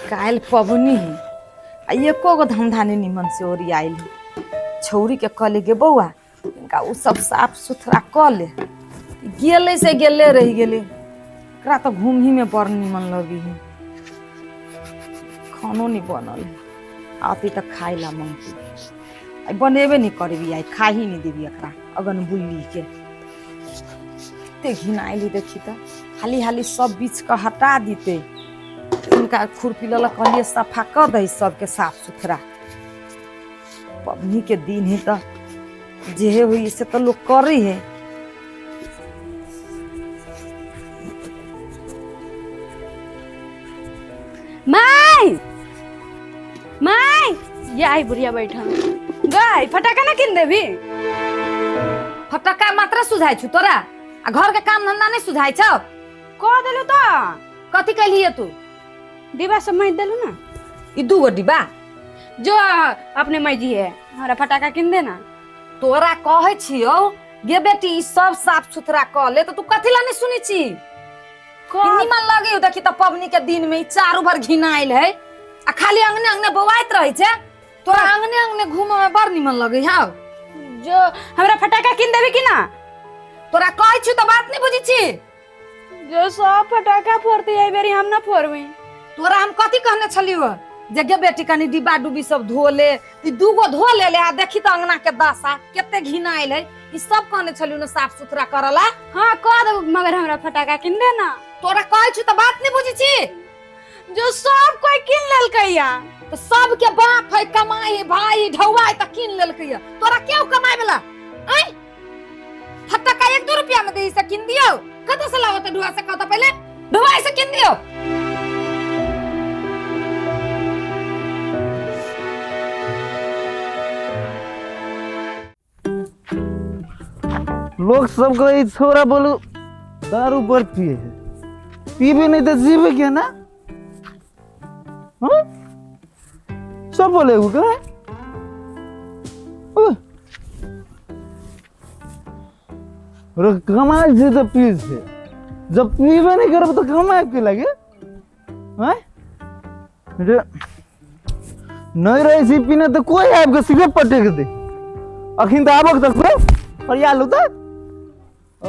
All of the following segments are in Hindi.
काल पबनी है आ एको गो धंधा नहीं निमन से ओरी आइल छौरी के कहले गे बउआ इनका उ सब साफ सुथरा क ले गेले से गेले रह गेले एकरा तो घूम ही में बड़ निमन लगी है खानो नहीं बनल आती तो खाए ला मंगती बनेबे नहीं करबी आई खा ही नहीं देवी एकरा अगन बुल्ली के ते घिनाइली देखी तो हाली हाली सब बीच का हटा दीते उनका खुरपी लला कहलिए सफा कर दे सबके साफ सुथरा पबनी के दिन है तो जे हुई से तो लोग करे है। माई माई ये आई बुढ़िया बैठा गाय फटाका ना किन देवी फटक्का मात्र सुझाइ छु तोरा आ घर के काम धंधा नहीं सुझाइ छ कह देलु त कथी कहलिए तू डिब्बा सब माई देलु ना ई दू गो डिब्बा जो अपने माई जी है हमारा फटाका किन देना तोरा कहे छियो गे बेटी ई सब साफ सुथरा क ले तो तू कथी ला नहीं सुनी छी निमन लगे देखी तो पबनी के दिन में चारू भर घिनाइल है आ खाली अंगने अंगने बवाइत रहे छे तोरा अंगने अंगने घूमे में बड़ निमन लगे है जो हमरा फटाका किन देबी कि ना तोरा कहे छु तो बात नहीं बुझी छी जो सब फटाका फोड़ती है बेरी हम ना फोड़बी तोरा हम कथी कहने छलियो जगे बेटी कनी डिब्बा डुबी सब धो ले ई दूगो धो ले आ देखी तो अंगना के दशा केते घिनाइल है ई सब कहने छलियो न साफ सुथरा करला। हां कह दे मगर हमरा फटाका किन देना तोरा कहे छु तो बात नहीं बुझी छी जो सब कोई किन लेलकैया तो सब के बाप है कमाई भाई ढौआ त किन लेलकैया तोरा क्यों कमाई वाला आई फटाका 1-2 रुपया में दे से किन दियो कत से लावत ढुआ से कहता पहले ढुआ से किन दियो लोग सबको ये छोरा बोलू दारू पर पिए है पीबे नहीं तो जीवे क्या ना हाँ? सब बोले वो क्या कमाए से तो पी से जब पीबे नहीं करो तो कमाए के लगे हाँ? नहीं रही सी पीने तो कोई आपको सिगरेट पटेक दे अखिन तो आवक तक कोई और या लो तो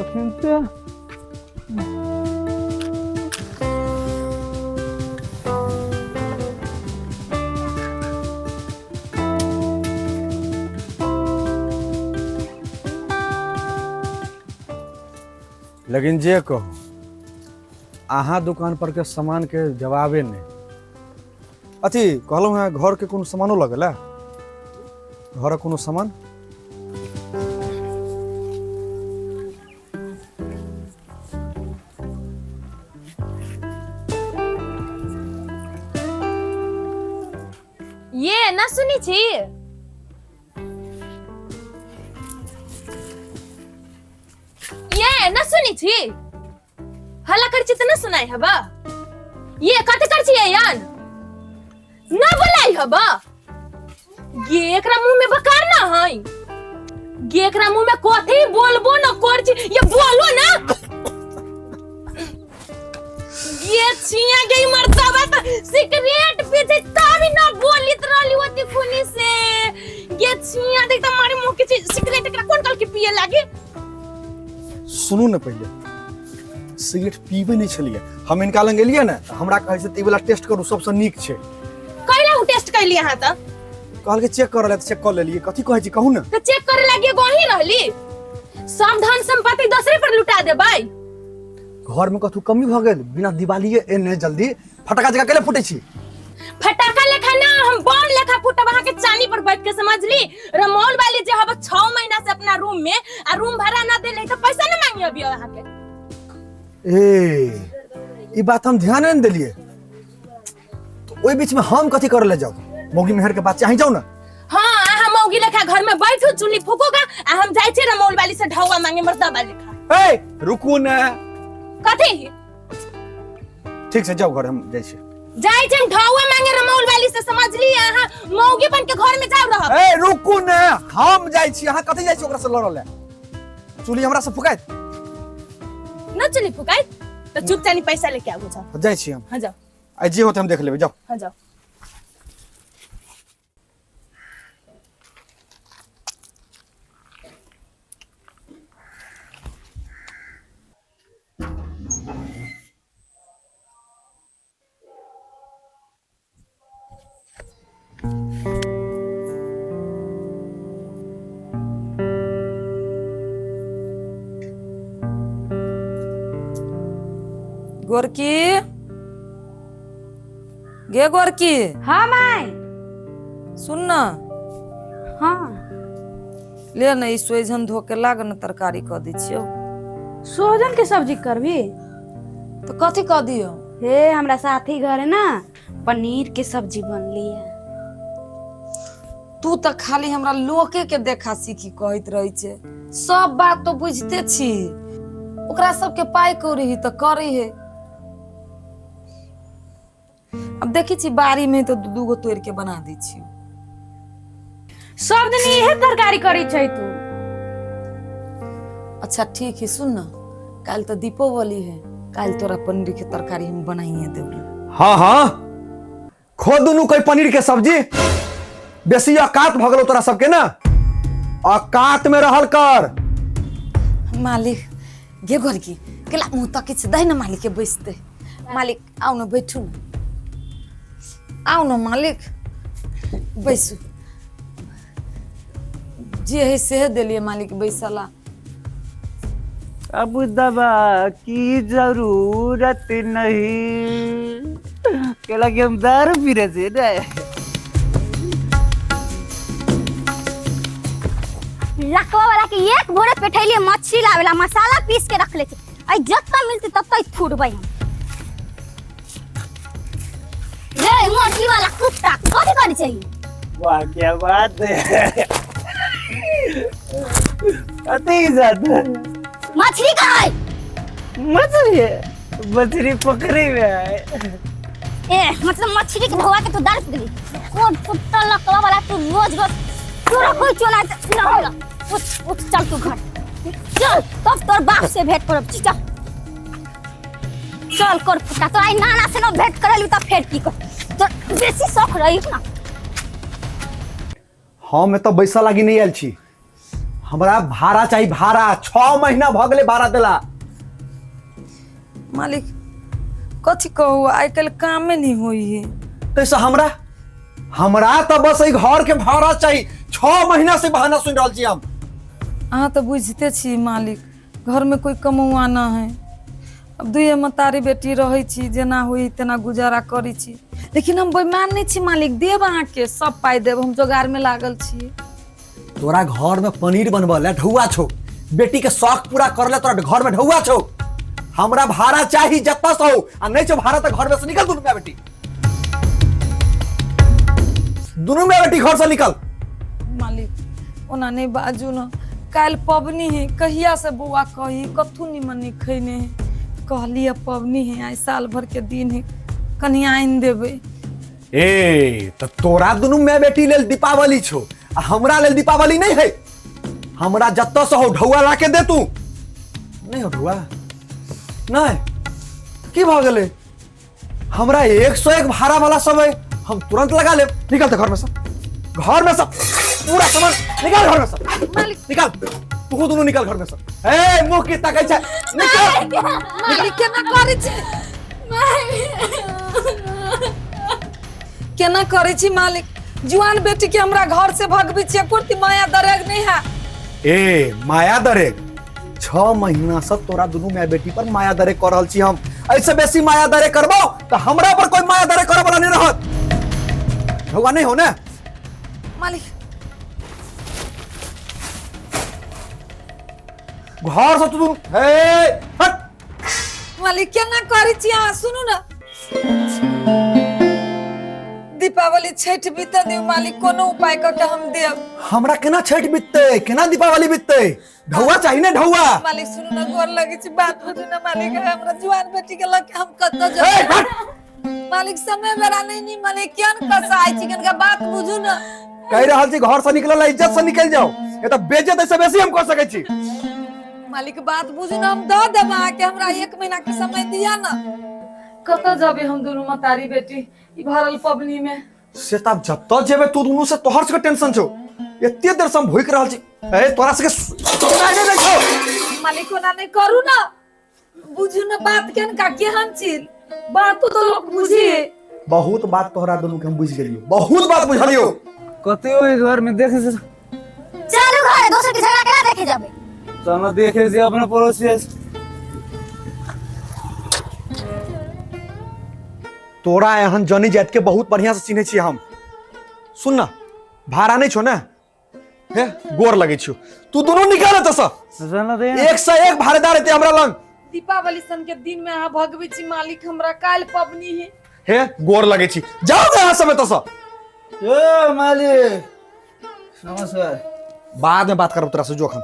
अखिन तो लेकिन जे कहो अहाँ दुकान पर के सामान के जवाबे नहीं अथी कहलूँ है घर के कोनो सामानो लगल घर कोनो सामान ये ना सुनी छी ये ना सुनी छी हल्ला कर छी त ना सुनाई हबा ये कते कर छी यान ना बोलाई हबा ये एकरा मुंह में बकार ना है ये एकरा मुंह में कथी बोलबो न कर छी ये बोलो ना ये छिया गई मर्दावा त सिगरेट पीते तभी ना बोलित रहली होती खुनी से ये छिया देख त मारे मुंह के सिगरेट एकरा कोन कल के पिए लागे सुनू न पहले सिगरेट पीबे नहीं छलिए हम इनका लंग गेलिए ना हमरा कहे से ई वाला टेस्ट करू सबसे नीक छै कैला उ टेस्ट कर लिया हां त कहल के चेक करले त चेक कर लेलिए कथी कहै छी कहू ना त चेक करे लागिए गही रहली सब धन संपत्ति दूसरे पर लुटा देबै घर में कथू कमी भ गेल बिना दिवाली एने जल्दी फटाका जगह केले फुटे छी फटाका लेखा ना हम बम लेखा फुटब वहां के चानी पर बैठ के समझली रमौल वाली जे हब 6 महीना से अपना रूम में आ रूम भाड़ा ना देले त पैसा ना मांगी अभी वहां के ए ई बात हम ध्यान नहीं देलिए तो ओई बीच में हम कथी कर ले जाऊ मौगी मेहर के बात चाहि जाऊ ना हां आहा मौगी लेखा घर में बैठो चुन्नी फूकोगा आ हम जाई छे रमौल वाली से ढौवा मांगे मर्दाबा लेखा ए रुकू ना कथी ठीक से जाओ घर हम जाई छे जाई छे ढौवा मांगे रमौल वाली से समझली आहा मौगी बन के घर में जाऊ रह ए रुकू ना हम जाई छी अहाँ कथी जाई छी ओकरा से लड़ल है चुली हमरा से फुकाइत न चुन्नी फुकाई तो चुप चानी पैसा लेके आगो छ जाई छी हम हां जाओ आज जे होते हम देख लेबे जाओ। हाँ जाओ। गोरकी गे गोरकी हाँ माई। सुन न हाँ ले न ई सोइजन धो के लाग न तरकारी क दै छियौ। सोहजन के सब्जी करबी? तो कथी क दियो? हे हमरा साथी घरे ना पनीर के सब्जी बनली है। तू तो खाली हमरा लोके के देखा सीखी कहत रही छे। सब बात तो बुझते छी, ओकरा सबके पाई कौड़ी ही तो करे है। अब देखी छी बारी में तो दू गो तोड़ के बना दी छी। सब दिन इहे तरकारी करी छै तू। अच्छा ठीक है, सुन न कल तो दीपावली है, कल तोरा पनीर के तरकारी हम बनाइए देबे। हाँ हाँ खो दुनू कोई पनीर के सब्जी। बेसी औकात भ गेलो तोरा सबके ना, औकात में रहल कर। मालिक गे गोरकी केला मुंह तक किछ दै न मालिक के बैसते। मालिक आउ न बैठू न, आउ न मालिक बैसू। जे है से देलिए मालिक बैसला। अब दवा की जरूरत नहीं, केला के हम दारू पी रहे थे ना। लकवा वाला के एक भोरे पेठैली मछली लावेला मसाला पीस के रख लेते। आई जत्ता मिलते तब तक फूटबै हम। रे मछली वाला कुत्ता कथि करै छै? वाह क्या बात है। अति ज्यादा मछली कहाँ है? मछली है, मछली पकड़ी में है। ए मतलब मछली के धोआ के तू दर्द दिली। कोन कुत्ता लकवा वाला तू रोज रोज तोरा कोई चोला ना होला। उठ उठ चल तू घर चल, तब तोर बाप से भेंट करब। चल चल कर पुता तो आई नाना से न भेंट करली त फेर की कर। तो बेसी शौक रही ना। हम तो बैसा लागी नहीं आयल छी, हमरा भाड़ा चाहिए भाड़ा। 6 महीना भ गेले भाड़ा देला। मालिक कथी कहू, आइ कल कामे नहीं होई है। कैसा हमरा तो बस एक घर के भाड़ा चाहिए। 6 महीना से बहाना सुन रहल छी हम। अहाँ तो बुझते छी मालिक, घर में कोई कमौआ ना है। अब दुए मतारी बेटी रही छी, जेना हुई तेना गुजारा करी छी। लेकिन हम बेईमान नहीं छी मालिक, देब अहाँ के सब पाई देब, हम जोगार में लागल छी। तोरा घर में पनीर बनबल ढौआ छो, बेटी के शौक पूरा कर ले तोरा घर में ढौआ छो। हमरा भाड़ा चाहिए जत्ता से हो, आ नहीं छो भाड़ा तो घर में से निकल। दुनू में बेटी, दुनू में बेटी घर से निकल। मालिक ओना नहीं बाजू न, काल पबनी है, कहिया से बुआ कही कथू निमन खैने है। कहलिए पबनी है, आई साल भर के दिन है, कन्या आइन देबे। ए तो तोरा दुनू में बेटी लेल दीपावली छो, आ हमरा लेल दीपावली नहीं है। हमरा जत्ता से हो ढौआ ला के दे। तू नहीं हो ढौआ नहीं की भ गेले? हमरा 101 भाड़ा वाला सब है, हम तुरंत लगा ले। निकल तो घर में से, घर में से पूरा सामान निकाल। घर में से मालिक निकाल, तू दोनों निकाल घर में से। ए मुंह की ताकै छै, निकल। मालिक केना करै छी, केना करै छी मालिक? जुआन बेटी के हमरा घर से भगबी छी, कुर्ती माया दरेग नहीं है। ए माया दरेग 6 महीना से तोरा दुनू माया बेटी पर माया दरेग कर रहल छी हम। ऐसे बेसी माया दरेग करबो तो हमरा पर कोई माया दरेग करे वाला नहीं रहत। ढौआ नहीं हो ना मालिक? घर से तू हट। मालिक केना करै छी अहाँ? सुनू ना, दीपावली छठ बीते दियो मालिक, कोनो उपाय क के हम देब। हमरा केना छठ बीतते, केना दीपावली बीतते? ढौआ चाहिए ना ढौआ। मालिक सुनू ना, गोर लगे छी, बात बुझू ना मालिक। हमरा जुआन बेटी के लग के हम कत ए, जाब? हट। मालिक समय बेरा नहीं मालिक, केन कसाई छी, केन का बात बुझू ना। कह रहल छी घर से निकलल, इज्जत से निकल जाओ। ये तो बेइज्जत से बेसी हम कर सकै छी। मालिक बात बुझू ना, हम दे देब अहाँ के, हमरा 1 महीना के समय दिया ना। कत जाबे हम दोनों मतारी बेटी ई भरल पबनी में। से तब जत जेबे तू दोनों से तोहर से टेंशन छौ। एते देर से हम भूख रहल छी। ए तोरा से आगे देखो मालिको ना नहीं करू ना बुझू ना बात केन का केहन चीज बात तो लोग बुझिए। बहुत बात तोहरा दोनों के हम बुझ गेलियो, बहुत बात बुझलियो। कते ओइ घर में देखे से चलू घरे दोसर के झगड़ा केना देखे जाबे। चलो देखे से अपने पड़ोसी तोरा एहन जनी जात के बहुत बढ़िया से चिन्हे छी हम। सुन ना भाड़ा नहीं छो ना हे गोर लगे छियो तू दोनों निकाल तस चलो दे एक से एक भाड़ेदार हेते हमरा लंग। दीपावली सन के दिन में आ भगवी छी मालिक हमरा काल पबनी है। हे गोर लगे छी जाओ यहाँ समय तस। ए मालिक नमस्कार। बाद में बात करब तोरा से जोखम।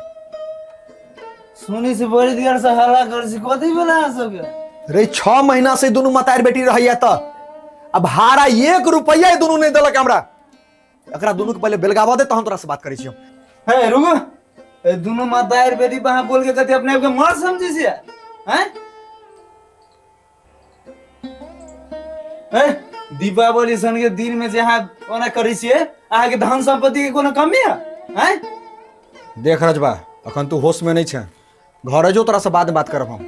सुनी से बड़ी देर से हल्ला कर छी कथि बना सके रे 6 महीना से दोनों मतार बेटी रहिया त अब भाड़ा 1 रुपया दोनों नहीं देलक हमरा। एकरा दोनों के पहले बेलगावा दे तहन तोरा से बात करै छी हम। है रुको ए दोनों मातार बेटी वहां बोल के कथि अपने आप के मर समझी छी हैं ए दीपावली सन के दिन में जे अहाँ ओना करै छियै अहाँ के धन संपत्ति के कोनो कमी है हैं। देख रजबा अखन तू होश में नहीं छे। घर जो तोरा से बाद में बात करब हम।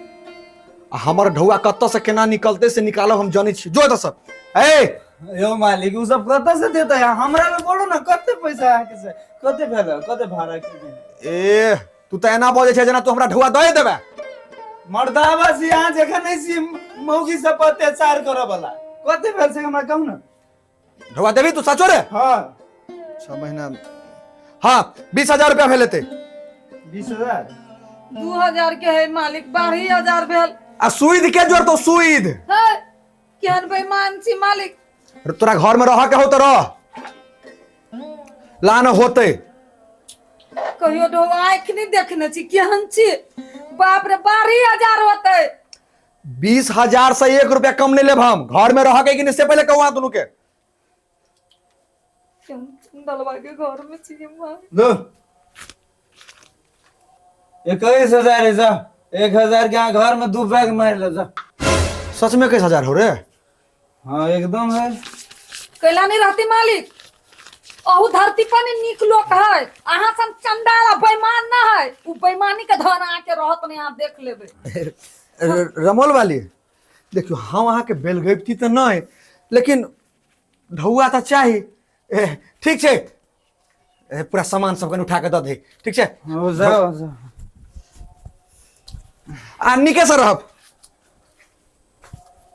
आ हमर ढौआ कत्त से केना निकलते से निकालब हम जानी छी। जो दस ए यो मालिक उ सब कत से देता है हमरा में बोलो ना कते पैसा है के से कते भेल कते भाड़ा के ए तू त एना बोले छे जना तू हमरा ढौआ दए देबे। मर्दावा से यहाँ जखन नहीं सी मौगी सब अत्याचार करे वाला कते भेल से हमरा कहू ना ढौआ देबी तू सचो रे। हां 6 महीना हाँ 20,000 रुपया भेल हेते। 20,000 2000 के है मालिक 12,000 भेल। आ सुईद के जोर तो सुईद है केहन बेईमान छी मालिक। तोरा घर में रह के हो तो रह लान होते। कहियो ढो आँख नहीं देखने छी केहन छी बाप रे 12,000 होते। 20,000 से 1 रुपया कम नहीं लेब हम। घर में रह के कि इससे पहले कहूँ दोनों के दलवा के घर में छी मां। लो 21,000 है जा 1,000 के यहाँ घर में 2 बैग मार ले जा। सच में 21,000 हो रे। हाँ एकदम है कैला नहीं रहती मालिक। अहू धरती पर नहीं निक लोग है अहाँ सन चंडाला बेईमान ना है। उ बेईमानी के धन आके रहत नहीं आप देख लेबे। रमोल वाली देखियो हम वहाँ के बेलगैबती तो नहीं लेकिन ढौआ तो चाहिए। ठीक है पूरा सामान सब कने उठा के दे दे ठीक है। हो जाओ जाओ आ निके से रहब।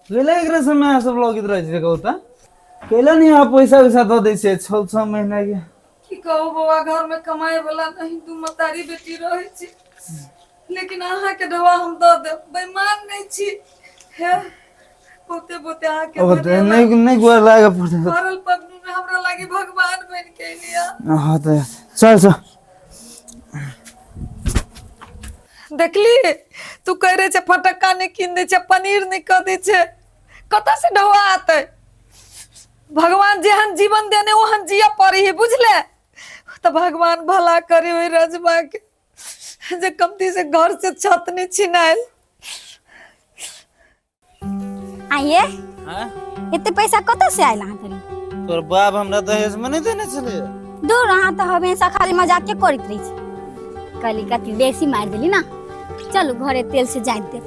कैला एकरा समय सब लोग इधर रह कहू त कैला नहीं आप पैसा वैसा दे दै छै 6 महीना के। की कहू बउआ घर में कमाए वाला नहीं तू मतारी बेटी रहे छी लेकिन अहाँ के ढवा हम दे दे बेईमान नहीं छी। हे बोते बोते अहाँ के अब नहीं गोर लागे पड़ते भरल पबनी में हमरा लागी भगवान बन के लिया। हां त चल चल देखली तू कह रहे छे फटक्का नहीं किन दे छे पनीर नहीं कर दे छे कत से ढवा आते। भगवान जेहन जीवन देने ओहन जिया पड़ी है बुझले। तो भगवान भला करे हुए रजबा के जे कमती से घर से छत नहीं छिनाइल। आइए हां इतने पैसा कत से आइल अहाँ करी। तोर बाप हमरा दहेज में नहीं देने चले दूर अहाँ तो हमेशा खाली मजाक के करत रही छी। कली कति बेसी मार देली ना। चलो घरे तेल से जाइत दे।